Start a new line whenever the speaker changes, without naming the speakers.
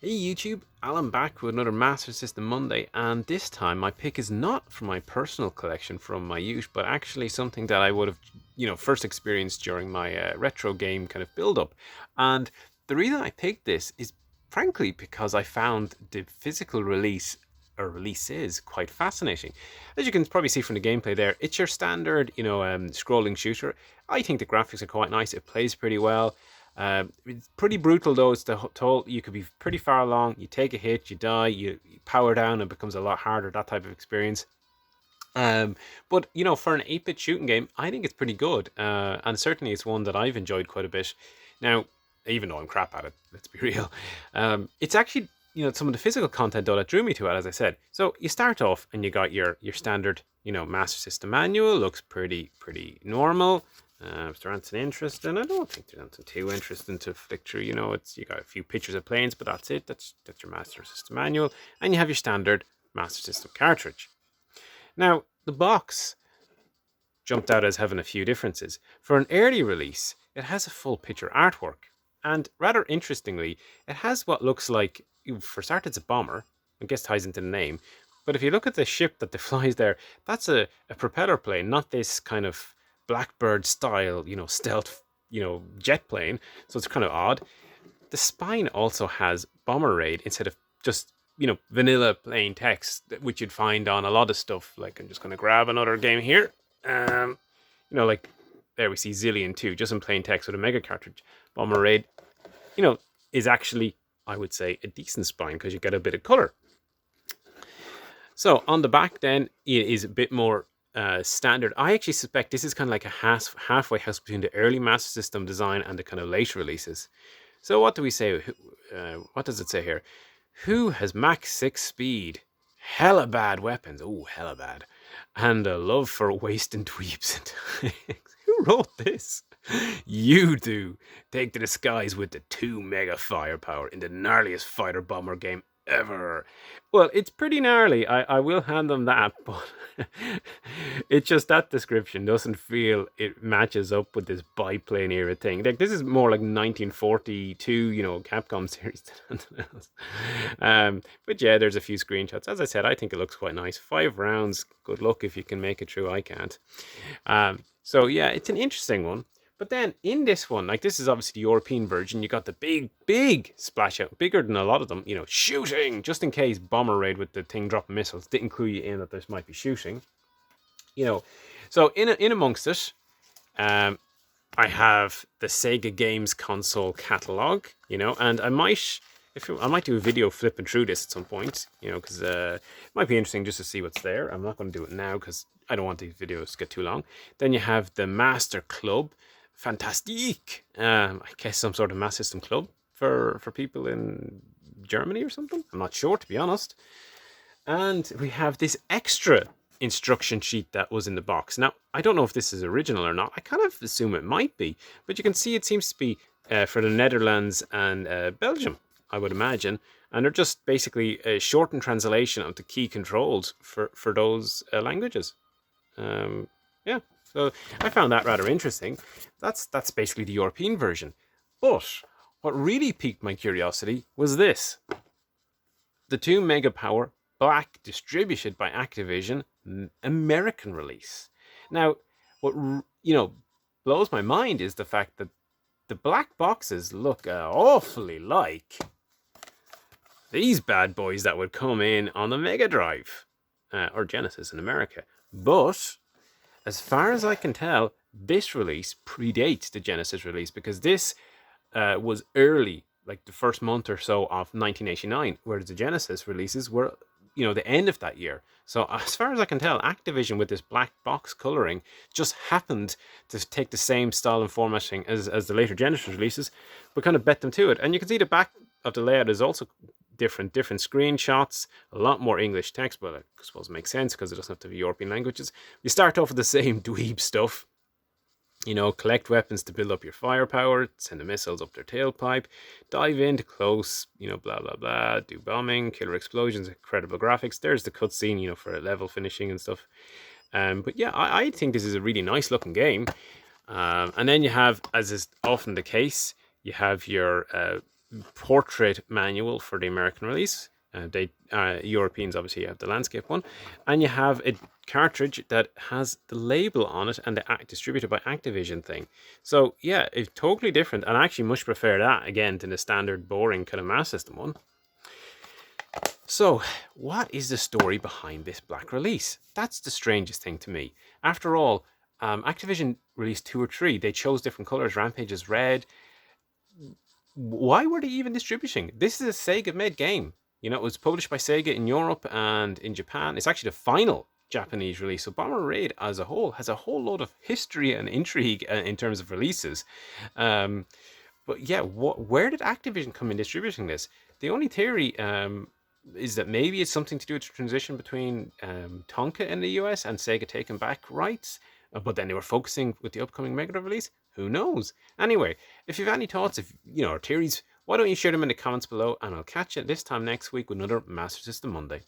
Hey YouTube, Alan back with another Master System Monday, and this time my pick is not from my personal collection from my youth, but actually something that I would have, first experienced during my retro game kind of build up. And the reason I picked this is frankly because I found the physical release or releases quite fascinating. As you can probably see from the gameplay there, it's your standard, scrolling shooter. I think the graphics are quite nice. It plays pretty well. It's pretty brutal though. It's the toll. You could be pretty far along. You take a hit, you die, you power down, and it becomes a lot harder. That type of experience. But for an 8-bit shooting game, I think it's pretty good, and certainly it's one that I've enjoyed quite a bit. Now, even though I'm crap at it, let's be real. It's actually some of the physical content though that drew me to it, as I said. So you start off and you got your standard Master System manual. Looks pretty normal. If there aren't an interest, and I don't think there's anything too interesting to flick through. It's you got a few pictures of planes, but that's it. That's your Master System manual, and you have your standard Master System cartridge. Now, the box jumped out as having a few differences. For an early release, it has a full picture artwork. And rather interestingly, it has what looks like, for starters, a bomber. I guess ties into the name. But if you look at the ship that flies there, that's a propeller plane, not this kind of Blackbird style, stealth, jet plane. So it's kind of odd. The spine also has bomber raid instead of just vanilla plain text, which you'd find on a lot of stuff. Like, I'm just going to grab another game here. Like there we see Zillion 2, just in plain text with a mega cartridge. Bomber raid, is actually, I would say, a decent spine because you get a bit of color. So on the back then, it is a bit more standard. I actually suspect this is kind of like a halfway house between the early Master System design and the kind of later releases. So what do we say? What does it say here? Who has max 6 speed? Hella bad weapons. Oh, hella bad. And a love for wasting dweebs. Who wrote this? You do. Take to the skies with the 2 mega firepower in the gnarliest fighter bomber game ever. Well, it's pretty gnarly. I will hand them that, but it's just that description doesn't feel it matches up with this biplane era thing. Like, this is more like 1942, Capcom series than anything else. But yeah, there's a few screenshots. As I said, I think it looks quite nice. 5 rounds. Good luck if you can make it through. I can't. So yeah, it's an interesting one. But then in this one, like, this is obviously the European version, you got the big splash out, bigger than a lot of them, shooting, just in case bomber raid with the thing dropping missiles didn't clue you in that there might be shooting. So in amongst it, I have the Sega Games console catalog, and I might do a video flipping through this at some point, because it might be interesting just to see what's there. I'm not going to do it now because I don't want these videos to get too long. Then you have the Master Club. Fantastique. I guess some sort of Mass System club for people in Germany or something. I'm not sure, to be honest. And we have this extra instruction sheet that was in the box. Now, I don't know if this is original or not. I kind of assume it might be, but you can see it seems to be for the Netherlands and Belgium, I would imagine. And they're just basically a shortened translation of the key controls for those languages. Yeah. So I found that rather interesting. That's basically the European version. But what really piqued my curiosity was this. The 2 Mega Power Black, distributed by Activision, American release. Now, what blows my mind is the fact that the black boxes look awfully like these bad boys that would come in on the Mega Drive or Genesis in America. But as far as I can tell, this release predates the Genesis release because this was early, like the first month or so of 1989, whereas the Genesis releases were, the end of that year. So as far as I can tell, Activision with this black box coloring just happened to take the same style and formatting as the later Genesis releases, but kind of bet them to it. And you can see the back of the layout is also different screenshots, a lot more English text, but I suppose it makes sense because it doesn't have to be European languages. You start off with the same dweeb stuff. Collect weapons to build up your firepower, send the missiles up their tailpipe, dive into close, blah, blah, blah, do bombing, killer explosions, incredible graphics. There's the cutscene, for level finishing and stuff. But yeah, I think this is a really nice looking game. And then you have, as is often the case, you have your portrait manual for the American release. They Europeans obviously have the landscape one, and you have a cartridge that has the label on it and the distributed by Activision thing. So yeah, it's totally different, and I actually much prefer that again to the standard boring kind of Master System one. So, what is the story behind this black release? That's the strangest thing to me. After all, Activision released 2 or 3. They chose different colors. Rampage is red. Why were they even distributing? This is a Sega-made game. You know, it was published by Sega in Europe and in Japan. It's actually the final Japanese release. So Bomber Raid as a whole has a whole lot of history and intrigue in terms of releases. Um, but yeah, where did Activision come in distributing this? The only theory is that maybe it's something to do with the transition between Tonka in the US and Sega taking back rights. But then they were focusing with the upcoming Mega Drive release. Who knows? Anyway, if you have any thoughts, if you know, or theories, why don't you share them in the comments below? And I'll catch you this time next week with another Master System Monday.